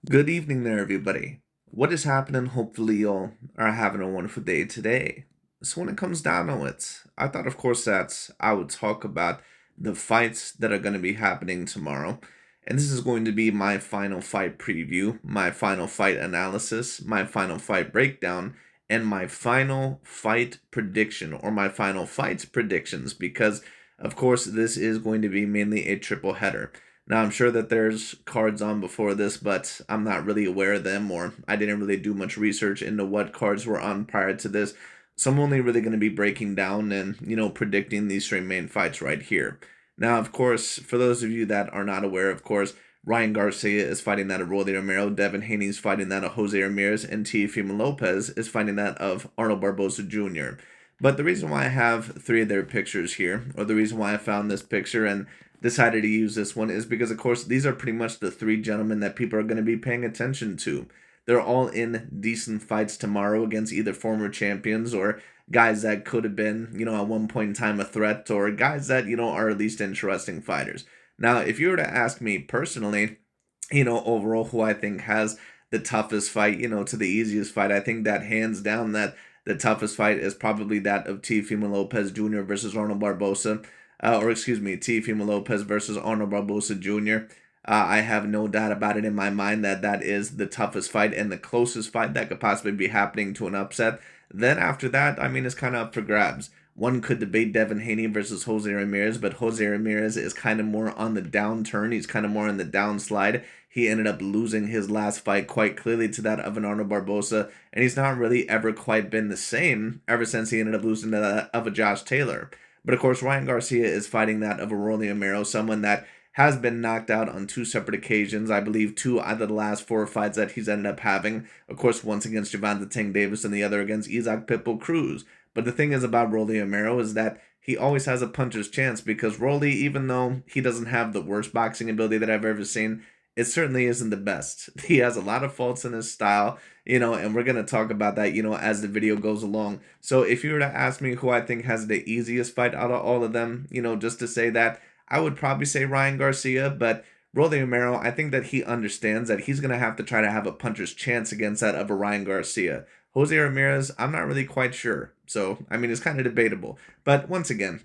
Good evening there, everybody. What is happening? Hopefully, y'all are having a wonderful day today. So, when it comes down to it, I thought, of course, that I would talk about the fights that are going to be happening tomorrow. And this is going to be my final fight preview, my final fight analysis, my final fight breakdown, and my final fight prediction or my final fights predictions because, of course, this is going to be mainly a triple header. Now, I'm sure that there's cards on before this, but I'm not really aware of them, or I didn't really do much research into what cards were on prior to this. So I'm only really going to be breaking down and, predicting these three main fights right here. Now, of course, for those of you that are not aware, of course, Ryan Garcia is fighting that of Rolly Romero, Devin Haney's fighting that of Jose Ramirez, and Teofimo Lopez is fighting that of Arnold Barboza Jr. But the reason why I have three of their pictures here, or the reason why I found this picture and decided to use this one is because, of course, these are pretty much the three gentlemen that people are going to be paying attention to. They're all in decent fights tomorrow against either former champions or guys that could have been, at one point in time a threat or guys that, are at least interesting fighters. Now, if you were to ask me personally, overall who I think has the toughest fight, to the easiest fight, I think that hands down that the toughest fight is probably that of Teofimo Lopez Jr. versus Arnold Barboza or excuse me, Teofimo Lopez versus Arnold Barboza Jr. I have no doubt about it in my mind that that is the toughest fight and the closest fight that could possibly be happening to an upset. Then after that, I mean, it's kind of up for grabs. One could debate Devin Haney versus Jose Ramirez, but Jose Ramirez is kind of more on the downturn. He's kind of more on the downslide. He ended up losing his last fight quite clearly to that of an Arnold Barboza, and he's not really ever quite been the same ever since he ended up losing to that of a Josh Taylor. But of course, Ryan Garcia is fighting that of a Rolly Romero, someone that has been knocked out on two separate occasions. I believe two out of the last four fights that he's ended up having. Of course, once against Gervonta Tank Davis and the other against Isaac Pitbull Cruz. But the thing is about Rolly Romero is that he always has a puncher's chance because Rolly, even though he doesn't have the worst boxing ability that I've ever seen, it certainly isn't the best. He has a lot of faults in his style, and we're going to talk about that, as the video goes along. So if you were to ask me who I think has the easiest fight out of all of them, just to say that, I would probably say Ryan Garcia, but Rolly Romero, I think that he understands that he's going to have to try to have a puncher's chance against that of a Ryan Garcia. Jose Ramirez, I'm not really quite sure. So, I mean, it's kind of debatable. But once again,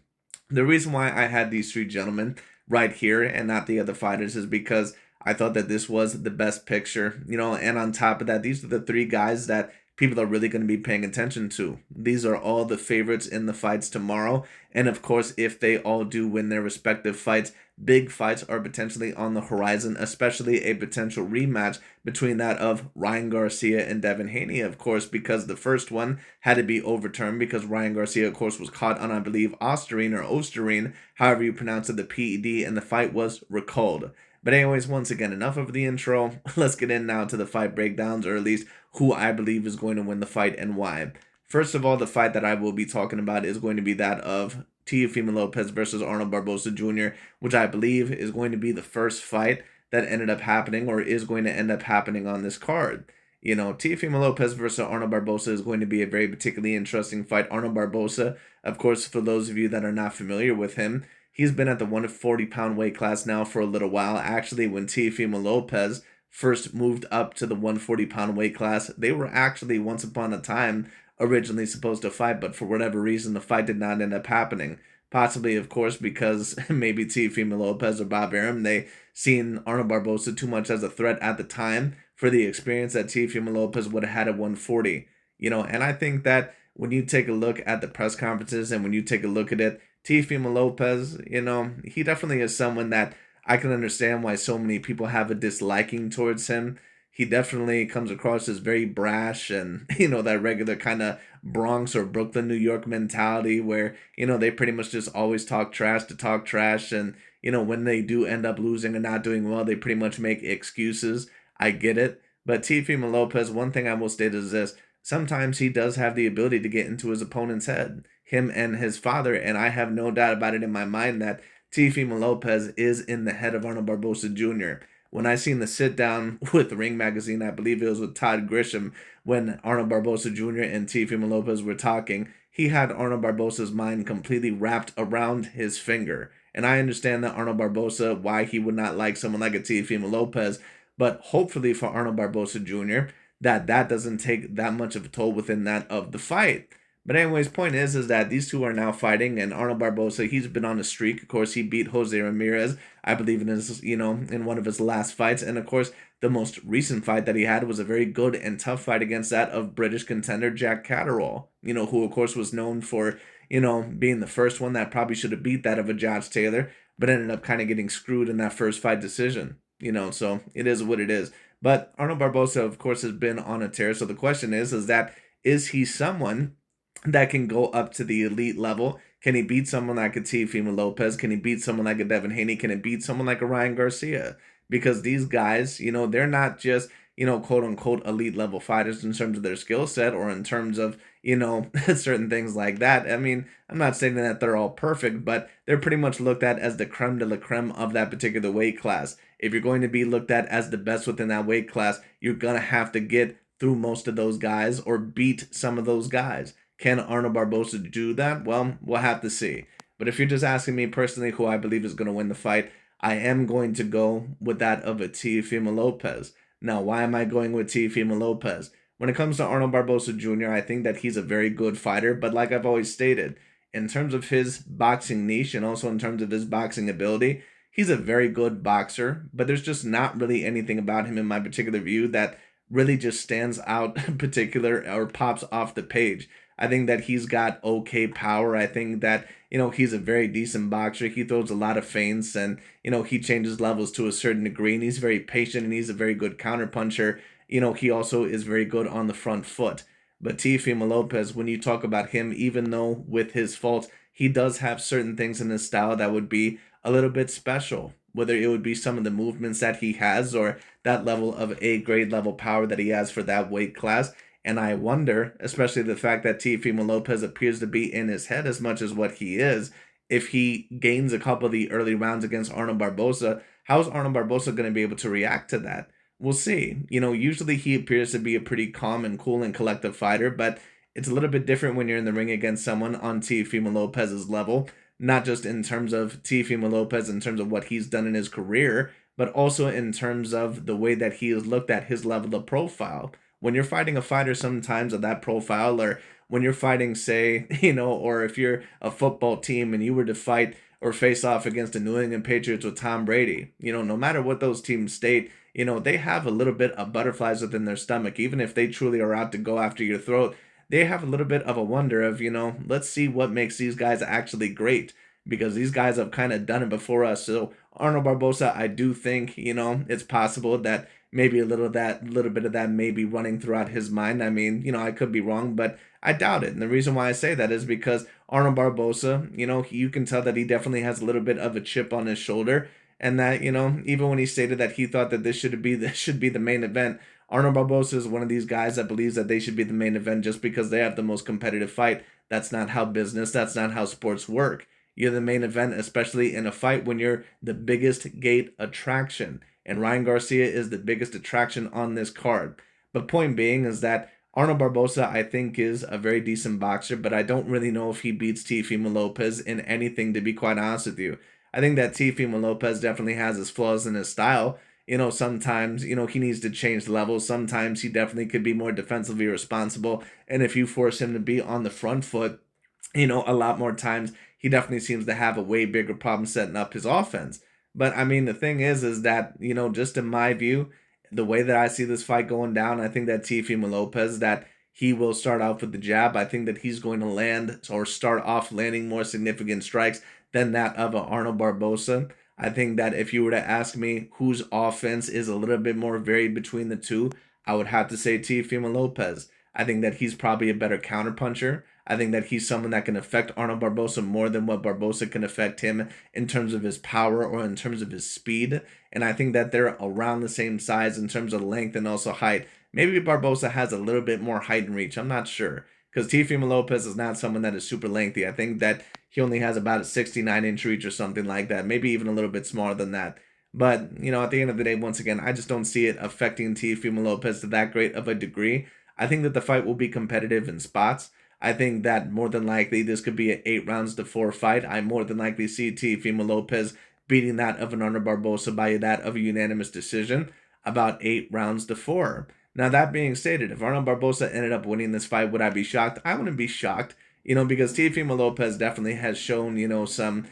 the reason why I had these three gentlemen right here and not the other fighters is because I thought that this was the best picture, and on top of that, these are the three guys that people are really going to be paying attention to. These are all the favorites in the fights tomorrow. And of course, if they all do win their respective fights, big fights are potentially on the horizon, especially a potential rematch between that of Ryan Garcia and Devin Haney, of course, because the first one had to be overturned because Ryan Garcia, of course, was caught on, I believe, Osterine or Osterine, however you pronounce it, the PED, and the fight was recalled. But anyways, once again, enough of the intro. Let's get in now to the fight breakdowns, or at least who I believe is going to win the fight and why. First of all, the fight that I will be talking about is going to be that of Teofimo Lopez versus Arnold Barboza Jr., which I believe is going to be the first fight that ended up happening or is going to end up happening on this card. Teofimo Lopez versus Arnold Barboza is going to be a very particularly interesting fight. Arnold Barboza, of course, for those of you that are not familiar with him, he's been at the 140-pound weight class now for a little while. Actually, when Teofimo Lopez first moved up to the 140-pound weight class, they were actually once upon a time originally supposed to fight, but for whatever reason, the fight did not end up happening. Possibly, of course, because maybe Teofimo Lopez or Bob Arum, they seen Arnold Barboza too much as a threat at the time for the experience that Teofimo Lopez would have had at 140. And I think that when you take a look at the press conferences and when you take a look at it, Teofimo Lopez, he definitely is someone that I can understand why so many people have a disliking towards him. He definitely comes across as very brash and, that regular kind of Bronx or Brooklyn, New York mentality where, they pretty much just always talk trash to talk trash. And, when they do end up losing and not doing well, they pretty much make excuses. I get it. But Teofimo Lopez, one thing I will state is this. Sometimes he does have the ability to get into his opponent's head, him and his father, and I have no doubt about it in my mind that Teofimo Lopez is in the head of Arnold Barboza Jr. When I seen the sit down with Ring Magazine, I believe it was with Todd Grisham, when Arnold Barboza Jr. and Teofimo Lopez were talking, he had Arnold Barboza's mind completely wrapped around his finger. And I understand that Arnold Barboza, why he would not like someone like a Teofimo Lopez, But hopefully for Arnold Barbosa Jr., that doesn't take that much of a toll within that of the fight. But anyways, point is that these two are now fighting, and Arnold Barbosa, he's been on a streak. Of course, he beat Jose Ramirez, I believe, in his in one of his last fights, and of course, the most recent fight that he had was a very good and tough fight against that of British contender Jack Catterall. Who of course was known for being the first one that probably should have beat that of a Josh Taylor, but ended up kind of getting screwed in that first fight decision. So it is what it is. But Arnold Barbosa, of course, has been on a tear. So the question is he someone that can go up to the elite level? Can he beat someone like a Teofimo Lopez? Can he beat someone like a Devin Haney? Can he beat someone like a Ryan Garcia? Because these guys, they're not just, quote unquote elite level fighters in terms of their skill set or in terms of, certain things like that. I mean, I'm not saying that they're all perfect, but they're pretty much looked at as the creme de la creme of that particular weight class. If you're going to be looked at as the best within that weight class, you're going to have to get through most of those guys or beat some of those guys. Can Arnold Barbosa do that? Well, we'll have to see. But if you're just asking me personally who I believe is going to win the fight, I am going to go with that of a Teofimo Lopez. Now, why am I going with Teofimo Lopez? When it comes to Arnold Barbosa Jr., I think that he's a very good fighter, but like I've always stated, in terms of his boxing niche and also in terms of his boxing ability, he's a very good boxer, but there's just not really anything about him in my particular view that really just stands out particular or pops off the page. I think that he's got okay power. I think that, he's a very decent boxer. He throws a lot of feints and, he changes levels to a certain degree and he's very patient and he's a very good counterpuncher. He also is very good on the front foot. But Teofimo Lopez, when you talk about him, even though with his faults, he does have certain things in his style that would be a little bit special. Whether it would be some of the movements that he has or that level of A grade level power that he has for that weight class. And I wonder, especially the fact that Teofimo Lopez appears to be in his head as much as what he is, if he gains a couple of the early rounds against Arnold Barbosa, how's Arnold Barbosa going to be able to react to that? We'll see. Usually he appears to be a pretty calm and cool and collective fighter, but it's a little bit different when you're in the ring against someone on Teofimo Lopez's level, not just in terms of Teofimo Lopez, in terms of what he's done in his career, but also in terms of the way that he has looked at his level of profile. When you're fighting a fighter sometimes of that profile, or when you're fighting, say, or if you're a football team and you were to fight or face off against the New England Patriots with Tom Brady, no matter what those teams state, they have a little bit of butterflies within their stomach. Even if they truly are out to go after your throat, they have a little bit of a wonder of, let's see what makes these guys actually great because these guys have kind of done it before us. So Arnold Barbosa, I do think, it's possible that maybe a little bit of that may be running throughout his mind. I mean, I could be wrong, but I doubt it. And the reason why I say that is because Arnold Barbosa, you can tell that he definitely has a little bit of a chip on his shoulder. And that, even when he stated that he thought that this should be the main event, Arnold Barbosa is one of these guys that believes that they should be the main event just because they have the most competitive fight. That's not how that's not how sports work. You're the main event, especially in a fight when you're the biggest gate attraction. And Ryan Garcia is the biggest attraction on this card. But point being is that Arnold Barbosa, I think, is a very decent boxer, but I don't really know if he beats Teofimo Lopez in anything, to be quite honest with you. I think that Teofimo Lopez definitely has his flaws in his style. Sometimes, he needs to change levels. Sometimes he definitely could be more defensively responsible. And if you force him to be on the front foot, a lot more times, he definitely seems to have a way bigger problem setting up his offense. But I mean, the thing is that, just in my view, the way that I see this fight going down, I think that Teofimo Lopez, that he will start off with the jab. I think that he's going to land or start off landing more significant strikes than that of a Arnold Barbosa. I think that if you were to ask me whose offense is a little bit more varied between the two, I would have to say Teofimo Lopez. I think that he's probably a better counterpuncher. I think that he's someone that can affect Arnold Barbosa more than what Barbosa can affect him in terms of his power or in terms of his speed. And I think that they're around the same size in terms of length and also height. Maybe Barbosa has a little bit more height and reach. I'm not sure. Because Teofimo Lopez is not someone that is super lengthy. I think that he only has about a 69-inch reach or something like that. Maybe even a little bit smaller than that. But, at the end of the day, once again, I just don't see it affecting Teofimo Lopez to that great of a degree. I think that the fight will be competitive in spots. I think that more than likely this could be an 8 rounds to 4 fight. I more than likely see Teofimo Lopez beating that of an Arnold Barbosa by that of a unanimous decision. about 8 rounds to 4. Now, that being stated, if Arnold Barbosa ended up winning this fight, would I be shocked? I wouldn't be shocked, because Teofimo Lopez definitely has shown, some,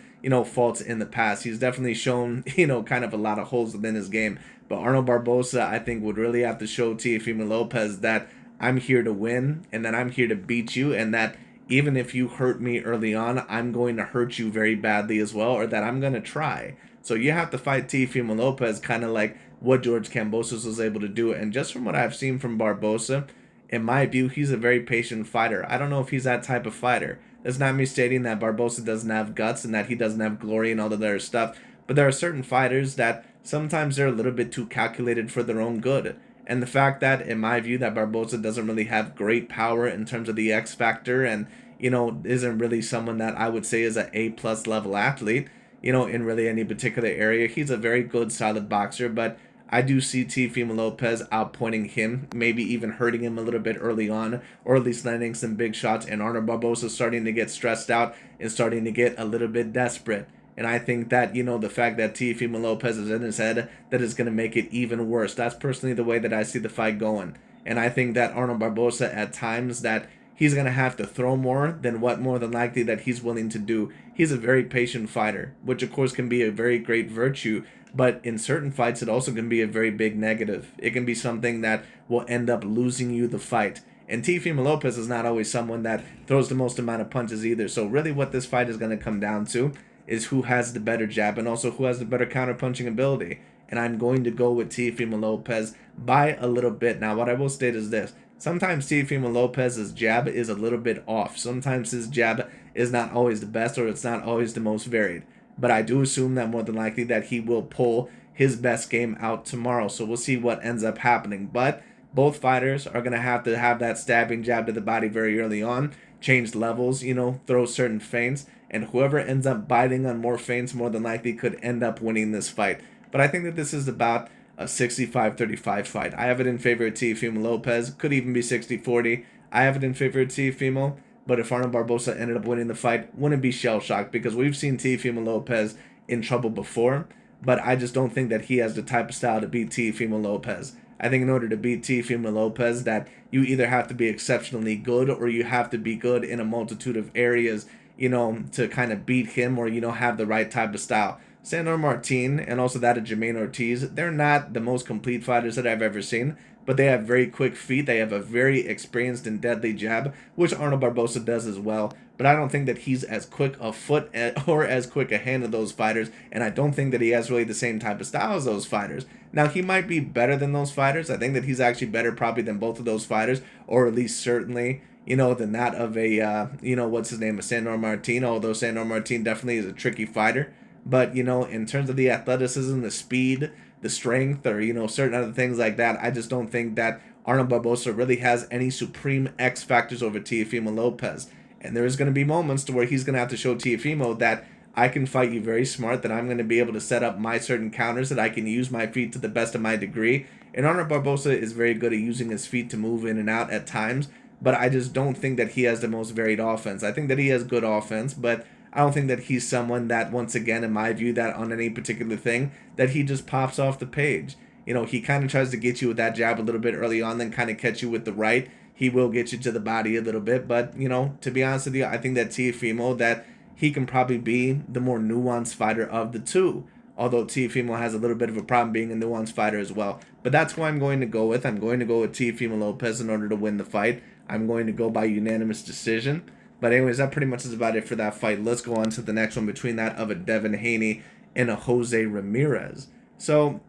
faults in the past. He's definitely shown, kind of a lot of holes within his game. But Arnold Barbosa, I think, would really have to show Teofimo Lopez that I'm here to win and that I'm here to beat you, and that even if you hurt me early on, I'm going to hurt you very badly as well, or that I'm going to try. So you have to fight Teofimo Lopez kind of like what George Kambosos was able to do. And just from what I've seen from Barbosa, in my view, he's a very patient fighter. I don't know if he's that type of fighter. That's not me stating that Barbosa doesn't have guts and that he doesn't have glory and all of their stuff. But there are certain fighters that sometimes they're a little bit too calculated for their own good. And the fact that, in my view, that Barbosa doesn't really have great power in terms of the X factor and, isn't really someone that I would say is an A plus level athlete, in really any particular area. He's a very good, solid boxer, but I do see Teofimo Lopez outpointing him, maybe even hurting him a little bit early on, or at least landing some big shots, and Arnold Barbosa starting to get stressed out and starting to get a little bit desperate. And I think that, the fact that Teofimo Lopez is in his head, that is going to make it even worse. That's personally the way that I see the fight going. And I think that Arnold Barbosa, at times, that he's going to have to throw more than what more than likely that he's willing to do. He's a very patient fighter, which of course can be a very great virtue, but in certain fights it also can be a very big negative. It can be something that will end up losing you the fight. And Teofimo Lopez is not always someone that throws the most amount of punches either. So really what this fight is going to come down to is who has the better jab and also who has the better counter-punching ability. And I'm going to go with Teofimo Lopez by a little bit. Now, what I will state is this. Sometimes Teofimo Lopez's jab is a little bit off. Sometimes his jab is not always the best, or it's not always the most varied. But I do assume that more than likely that he will pull his best game out tomorrow. So we'll see what ends up happening. But both fighters are going to have that stabbing jab to the body very early on, change levels, throw certain feints, and whoever ends up biting on more feints more than likely could end up winning this fight. But I think that this is about a 65-35 fight. I have it in favor of Teofimo Lopez. Could even be 60-40. I have it in favor of Teofimo. But if Arnold Barbosa ended up winning the fight, wouldn't be shell-shocked because we've seen Teofimo Lopez in trouble before. But I just don't think that he has the type of style to beat Teofimo Lopez. I think in order to beat Teofimo Lopez, that you either have to be exceptionally good or you have to be good in a multitude of areas, to kind of beat him or, have the right type of style. Sandor Martin and also that of Jermaine Ortiz, they're not the most complete fighters that I've ever seen, but they have very quick feet. They have a very experienced and deadly jab, which Arnold Barbosa does as well. But I don't think that he's as quick a foot or as quick a hand as those fighters, and I don't think that he has really the same type of style as those fighters. Now, he might be better than those fighters. I think that he's actually better probably than both of those fighters, or at least certainly, than that of a, what's his name, a Sandor Martin, although Sandor Martin definitely is a tricky fighter. But, in terms of the athleticism, the speed, the strength, or, certain other things like that, I just don't think that Arnold Barbosa really has any supreme X factors over Teofimo Lopez. And there's going to be moments to where he's going to have to show Teofimo that I can fight you very smart, that I'm going to be able to set up my certain counters, that I can use my feet to the best of my degree. And Arnold Barbosa is very good at using his feet to move in and out at times, but I just don't think that he has the most varied offense. I think that he has good offense, but I don't think that he's someone that, once again, in my view, that on any particular thing, that he just pops off the page. He kind of tries to get you with that jab a little bit early on, then kind of catch you with the right. He will get you to the body a little bit, but, to be honest with you, I think that Teofimo, that he can probably be the more nuanced fighter of the two. Although Teofimo has a little bit of a problem being a nuanced fighter as well. But that's who I'm going to go with. I'm going to go with Teofimo Lopez in order to win the fight. I'm going to go by unanimous decision. But anyways, that pretty much is about it for that fight. Let's go on to the next one between that of a Devin Haney and a Jose Ramirez. So,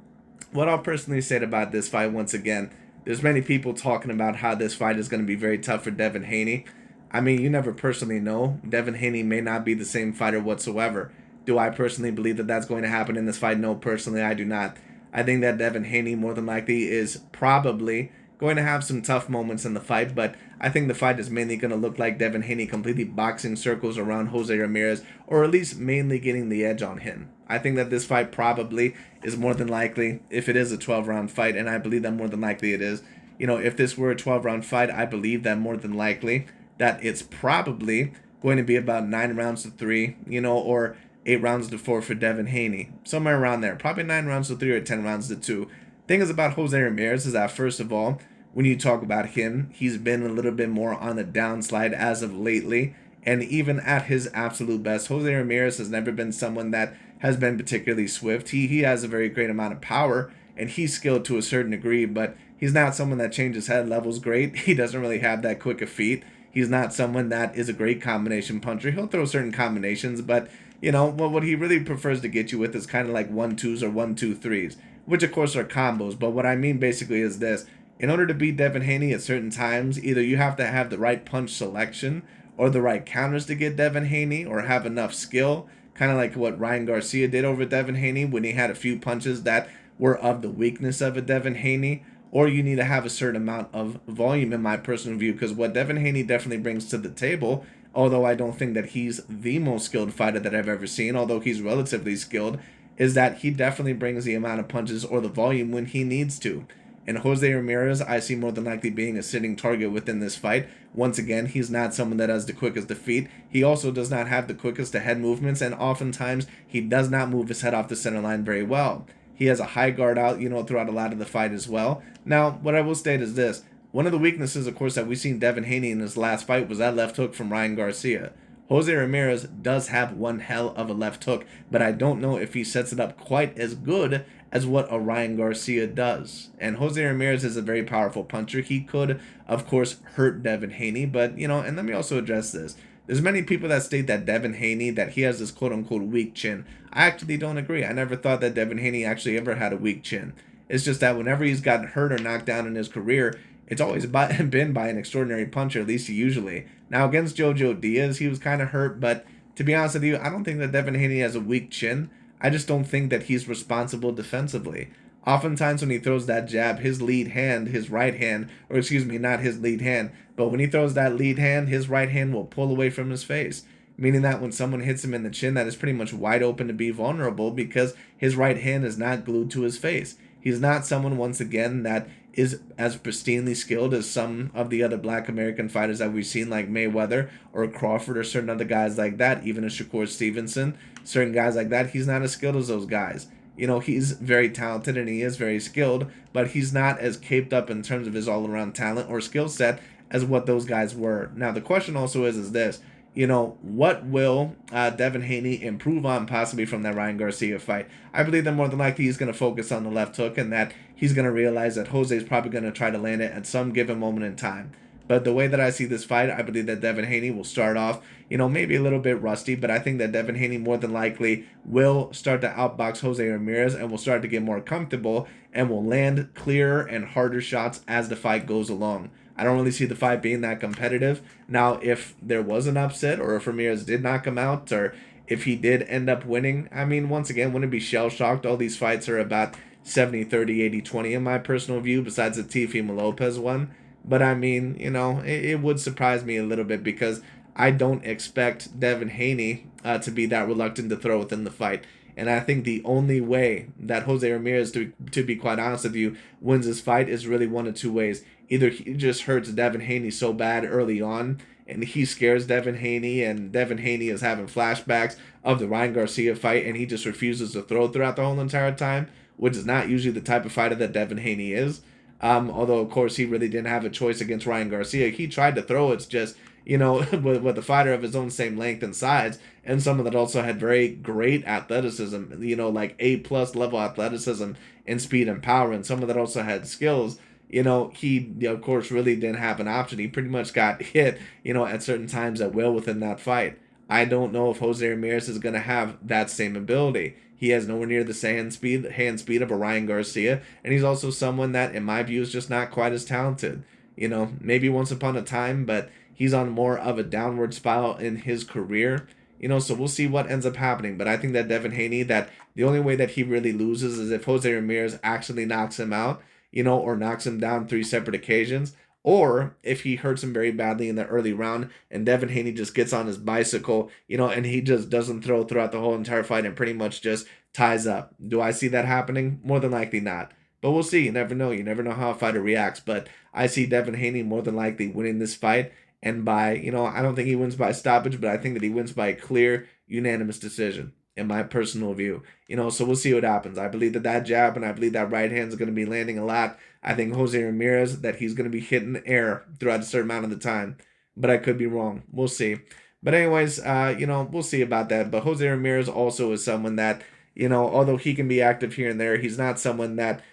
what I'll personally say about this fight, once again, there's many people talking about how this fight is going to be very tough for Devin Haney. I mean, you never personally know. Devin Haney may not be the same fighter whatsoever. Do I personally believe that that's going to happen in this fight? No, personally, I do not. I think that Devin Haney more than likely is probably going to have some tough moments in the fight, but I think the fight is mainly going to look like Devin Haney completely boxing circles around Jose Ramirez, or at least mainly getting the edge on him. I think that this fight probably is more than likely, if it is a 12-round fight, and I believe that more than likely it is, if this were a 12-round fight, I believe that more than likely that it's probably going to be about 9 rounds to 3, or 8 rounds to 4 for Devin Haney. Somewhere around there. Probably 9 rounds to 3 or 10 rounds to 2. Thing is about Jose Ramirez is that, first of all, when you talk about him, he's been a little bit more on the downslide as of lately. And even at his absolute best, Jose Ramirez has never been someone that has been particularly swift. He has a very great amount of power, and he's skilled to a certain degree, but he's not someone that changes head levels great. He doesn't really have that quick of feet. He's not someone that is a great combination puncher. He'll throw certain combinations, but what he really prefers to get you with is kind of like 1-2s or 1-2-3s, which of course are combos. But what I mean basically is this: in order to beat Devin Haney at certain times, either you have to have the right punch selection or the right counters to get Devin Haney, or have enough skill, kind of like what Ryan Garcia did over Devin Haney when he had a few punches that were of the weakness of a Devin Haney. Or you need to have a certain amount of volume, in my personal view, because what Devin Haney definitely brings to the table, although I don't think that he's the most skilled fighter that I've ever seen, although he's relatively skilled, is that he definitely brings the amount of punches or the volume when he needs to. And Jose Ramirez, I see more than likely being a sitting target within this fight. Once again, he's not someone that has the quickest to feet. He also does not have the quickest to head movements, and oftentimes he does not move his head off the center line very well. He has a high guard out, throughout a lot of the fight as well. Now, what I will state is this: one of the weaknesses, of course, that we've seen Devin Haney in his last fight was that left hook from Ryan Garcia. Jose Ramirez does have one hell of a left hook, but I don't know if he sets it up quite as good as what a Ryan Garcia does. And Jose Ramirez is a very powerful puncher. He could, of course, hurt Devin Haney, but, and let me also address this. There's many people that state that Devin Haney, that he has this quote-unquote weak chin. I actually don't agree. I never thought that Devin Haney actually ever had a weak chin. It's just that whenever he's gotten hurt or knocked down in his career, it's always been by an extraordinary puncher, at least usually. Now, against Jojo Diaz, he was kind of hurt, but to be honest with you, I don't think that Devin Haney has a weak chin. I just don't think that he's responsible defensively. Oftentimes when he throws that jab, his lead hand, his right hand, or excuse me, not his lead hand, but when he throws that lead hand, his right hand will pull away from his face. Meaning that when someone hits him in the chin, that is pretty much wide open to be vulnerable because his right hand is not glued to his face. He's not someone, once again, that is as pristinely skilled as some of the other black American fighters that we've seen, like Mayweather or Crawford or certain other guys like that, even a Shakur Stevenson, certain guys like that. He's not as skilled as those guys. He's very talented and he is very skilled, but he's not as caped up in terms of his all-around talent or skill set as what those guys were. Now, the question also is this: what will Devin Haney improve on possibly from that Ryan Garcia fight? I believe that more than likely he's going to focus on the left hook, and that he's going to realize that Jose's probably going to try to land it at some given moment in time. But the way that I see this fight, I believe that Devin Haney will start off, maybe a little bit rusty, but I think that Devin Haney more than likely will start to outbox Jose Ramirez and will start to get more comfortable and will land clearer and harder shots as the fight goes along. I don't really see the fight being that competitive. Now, if there was an upset, or if Ramirez did knock him out, or if he did end up winning, I mean, once again, wouldn't be shell-shocked. All these fights are about 70-30, 80-20 in my personal view, besides the Teofimo Lopez one. But I mean, it would surprise me a little bit because I don't expect Devin Haney to be that reluctant to throw within the fight. And I think the only way that Jose Ramirez, to be quite honest with you, wins this fight is really one of two ways. Either he just hurts Devin Haney so bad early on, and he scares Devin Haney, and Devin Haney is having flashbacks of the Ryan Garcia fight, and he just refuses to throw throughout the whole entire time, which is not usually the type of fighter that Devin Haney is. Although, of course, he really didn't have a choice against Ryan Garcia. He tried to throw. It's just, with a fighter of his own same length and size, and someone that also had very great athleticism, like A-plus level athleticism and speed and power, and someone that also had skills, he, of course, really didn't have an option. He pretty much got hit, at certain times at will within that fight. I don't know if Jose Ramirez is going to have that same ability. He has nowhere near the hand speed of a Ryan Garcia, and he's also someone that, in my view, is just not quite as talented. Maybe once upon a time, but he's on more of a downward spiral in his career. So we'll see what ends up happening. But I think that Devin Haney, that the only way that he really loses is if Jose Ramirez actually knocks him out, or knocks him down 3 separate occasions, or if he hurts him very badly in the early round and Devin Haney just gets on his bicycle, and he just doesn't throw throughout the whole entire fight and pretty much just ties up. Do I see that happening? More than likely not. But we'll see. You never know. You never know how a fighter reacts. But I see Devin Haney more than likely winning this fight. And by, I don't think he wins by stoppage, but I think that he wins by a clear, unanimous decision. in my personal view. So we'll see what happens. I believe that jab and I believe that right hand is going to be landing a lot. I think Jose Ramirez, that he's going to be hitting air throughout a certain amount of the time, but I could be wrong. We'll see. But anyways, we'll see about that. But Jose Ramirez also is someone that, although he can be active here and there, he's not someone that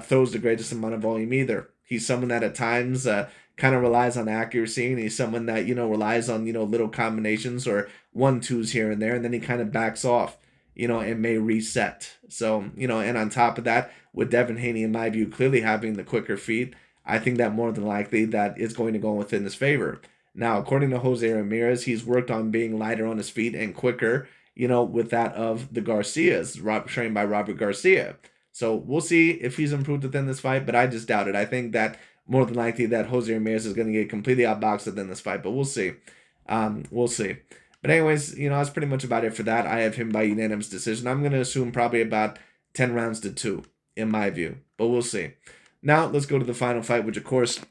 throws the greatest amount of volume either. He's someone that at times kind of relies on accuracy, and he's someone that relies on little combinations or 1-2s here and there, and then he kind of backs off, and may reset. So and on top of that, with Devin Haney, in my view, clearly having the quicker feet, I think that more than likely that it's going to go within his favor. Now, according to Jose Ramirez, he's worked on being lighter on his feet and quicker, with that of the Garcias, trained by Robert Garcia. So we'll see if he's improved within this fight, but I just doubt it. I think that more than likely that Jose Ramirez is going to get completely outboxed within this fight, but we'll see. We'll see. But anyways, that's pretty much about it for that. I have him by unanimous decision. I'm going to assume probably about 10 rounds to 2, in my view, but we'll see. Now, let's go to the final fight, which, of course,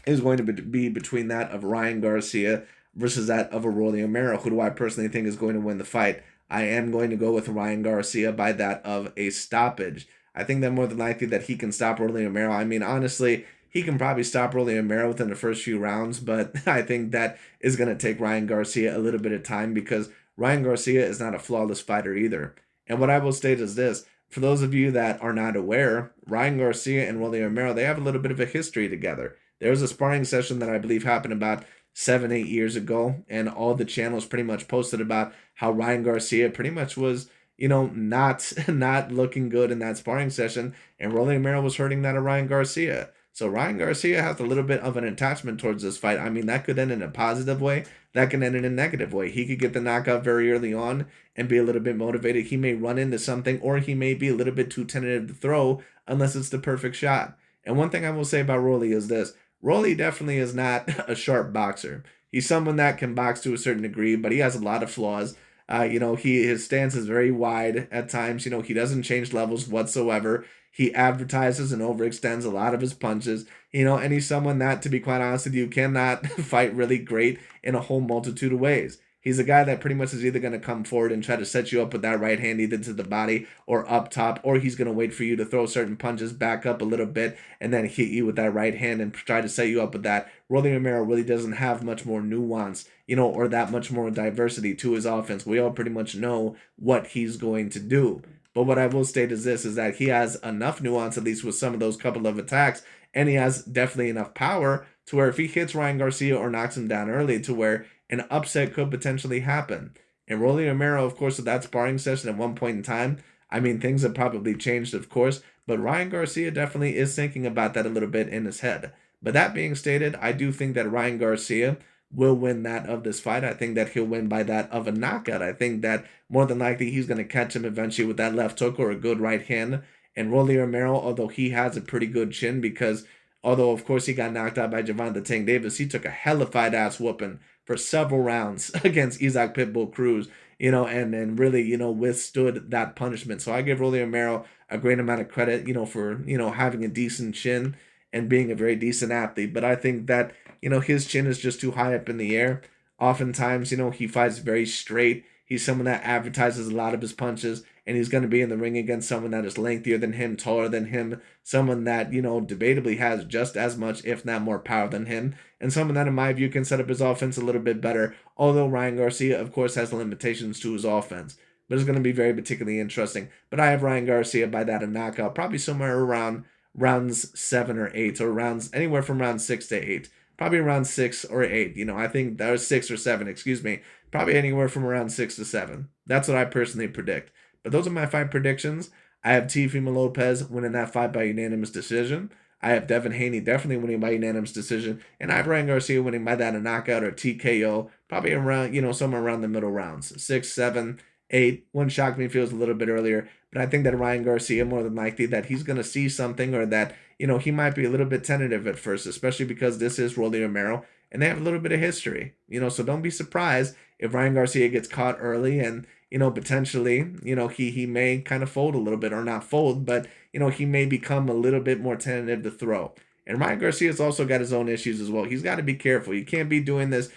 is going to be between that of Ryan Garcia versus that of Rolly Romero. Who do I personally think is going to win the fight? I am going to go with Ryan Garcia by that of a stoppage. I think that more than likely that he can stop Rolly Romero. I mean, honestly, he can probably stop Rolly Romero within the first few rounds, but I think that is going to take Ryan Garcia a little bit of time because Ryan Garcia is not a flawless fighter either. And what I will state is this. For those of you that are not aware, Ryan Garcia and Rolly Romero, they have a little bit of a history together. There was a sparring session that I believe happened about 7-8 years ago, and all the channels pretty much posted about how Ryan Garcia pretty much was, not looking good in that sparring session, and Rolly Romero was hurting that of Ryan Garcia. So Ryan Garcia has a little bit of an attachment towards this fight. I mean, that could end in a positive way. That can end in a negative way. He could get the knockout very early on and be a little bit motivated. He may run into something, or he may be a little bit too tentative to throw unless it's the perfect shot. And one thing I will say about Rolly is this. Rolly definitely is not a sharp boxer. He's someone that can box to a certain degree, but he has a lot of flaws. His stance is very wide at times. He doesn't change levels whatsoever. He advertises and overextends a lot of his punches, and he's someone that, to be quite honest with you, cannot fight really great in a whole multitude of ways. He's a guy that pretty much is either going to come forward and try to set you up with that right hand either to the body or up top, or he's going to wait for you to throw certain punches back up a little bit and then hit you with that right hand and try to set you up with that. Rolly Romero really doesn't have much more nuance, or that much more diversity to his offense. We all pretty much know what he's going to do. But what I will state is this, is that he has enough nuance, at least with some of those couple of attacks, and he has definitely enough power to where if he hits Ryan Garcia or knocks him down early, to where an upset could potentially happen. And Rolly Romero, of course, with that sparring session at one point in time, I mean, things have probably changed, of course, but Ryan Garcia definitely is thinking about that a little bit in his head. But that being stated, I do think that Ryan Garcia will win that of this fight. I think that he'll win by that of a knockout. I think that more than likely he's going to catch him eventually with that left hook or a good right hand. And Rolly Romero, although he has a pretty good chin, because although of course he got knocked out by Gervonta Tank Davis, he took a hellified ass whooping for several rounds against Isaac Pitbull Cruz, and really, withstood that punishment. So I give Rolly Romero a great amount of credit, for, having a decent chin and being a very decent athlete. But I think that, his chin is just too high up in the air. Oftentimes, he fights very straight. He's someone that advertises a lot of his punches, and he's going to be in the ring against someone that is lengthier than him, taller than him, someone that, debatably has just as much, if not more power than him, and someone that, in my view, can set up his offense a little bit better, although Ryan Garcia, of course, has limitations to his offense. But it's going to be very particularly interesting. But I have Ryan Garcia by that a knockout, probably somewhere around rounds 7 or 8, or rounds anywhere from round 6 to 8. Probably around 6 or 8. I think that was 6 or 7, excuse me. Probably anywhere from around 6 to 7. That's what I personally predict. But those are my 5 predictions. I have Teofimo Lopez winning that fight by unanimous decision. I have Devin Haney definitely winning by unanimous decision. And I have Ryan Garcia winning by that a knockout or TKO. Probably around, somewhere around the middle rounds. 6, 7, 8. Wouldn't shock me if it was a little bit earlier. But I think that Ryan Garcia, more than likely, that he's going to see something, or that, he might be a little bit tentative at first, especially because this is Rolly Romero and they have a little bit of history, so don't be surprised if Ryan Garcia gets caught early and, potentially, he may kind of fold a little bit, or not fold, but, he may become a little bit more tentative to throw. And Ryan Garcia's also got his own issues as well. He's got to be careful. You can't be doing this,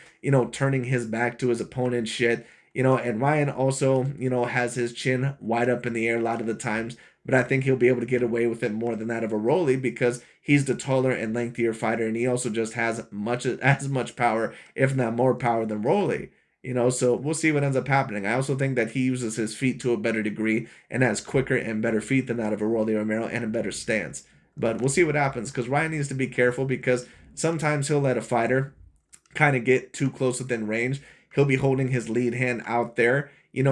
turning his back to his opponent shit, And Ryan also, has his chin wide up in the air a lot of the times, but I think he'll be able to get away with it more than that of a Rolly because he's the taller and lengthier fighter, and he also just has as much power, if not more power than Rolly. So we'll see what ends up happening. I also think that he uses his feet to a better degree and has quicker and better feet than that of a Rolly Romero and a better stance. But we'll see what happens because Ryan needs to be careful because sometimes he'll let a fighter kind of get too close within range. He'll be holding his lead hand out there,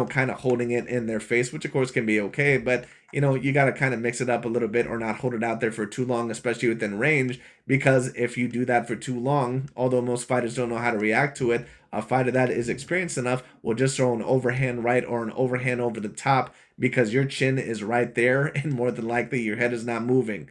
kind of holding it in their face, which of course can be okay, but you got to kind of mix it up a little bit or not hold it out there for too long, especially within range, because if you do that for too long, although most fighters don't know how to react to it, a fighter that is experienced enough will just throw an overhand right or an overhand over the top because your chin is right there and more than likely your head is not moving.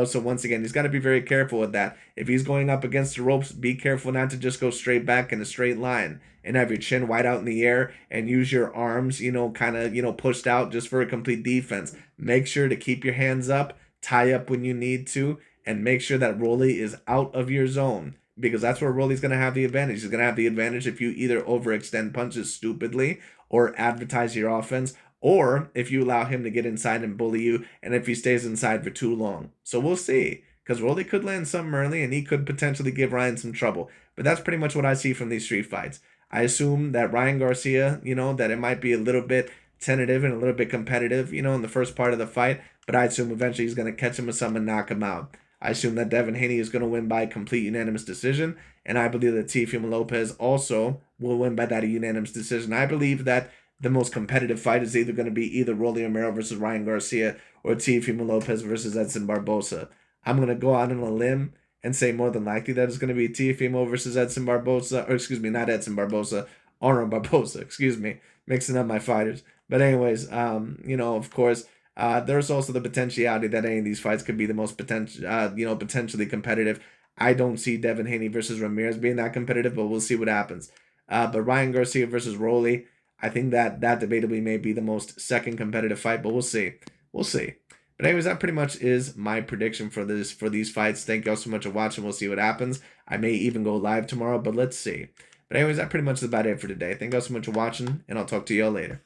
So once again, he's got to be very careful with that. If he's going up against the ropes, be careful not to just go straight back in a straight line and have your chin wide out in the air and use your arms, kind of, pushed out just for a complete defense. Make sure to keep your hands up, tie up when you need to, and make sure that Rolly is out of your zone because that's where Rolly's going to have the advantage. He's going to have the advantage if you either overextend punches stupidly or advertise your offense, or if you allow him to get inside and bully you, and if he stays inside for too long. So we'll see, because Rolly could land something early, and he could potentially give Ryan some trouble. But that's pretty much what I see from these street fights. I assume that Ryan Garcia, that it might be a little bit tentative and a little bit competitive, in the first part of the fight, but I assume eventually he's going to catch him with something and knock him out. I assume that Devin Haney is going to win by complete unanimous decision, and I believe that Teofimo Lopez also will win by that unanimous decision. I believe that the most competitive fight is either going to be either Rolly Romero versus Ryan Garcia or Teofimo Lopez versus Edson Barbosa. I'm going to go out on a limb and say more than likely that it's going to be Teofimo versus Edson Barbosa, or excuse me, not Edson Barbosa, Arnold Barbosa, excuse me, mixing up my fighters. But anyways, of course, there's also the potentiality that any of these fights could be the most potentially competitive. I don't see Devin Haney versus Ramirez being that competitive, but we'll see what happens. But Ryan Garcia versus Rolly, I think that debatably may be the most second competitive fight, but we'll see. We'll see. But anyways, that pretty much is my prediction for these fights. Thank y'all so much for watching. We'll see what happens. I may even go live tomorrow, but let's see. But anyways, that pretty much is about it for today. Thank y'all so much for watching, and I'll talk to y'all later.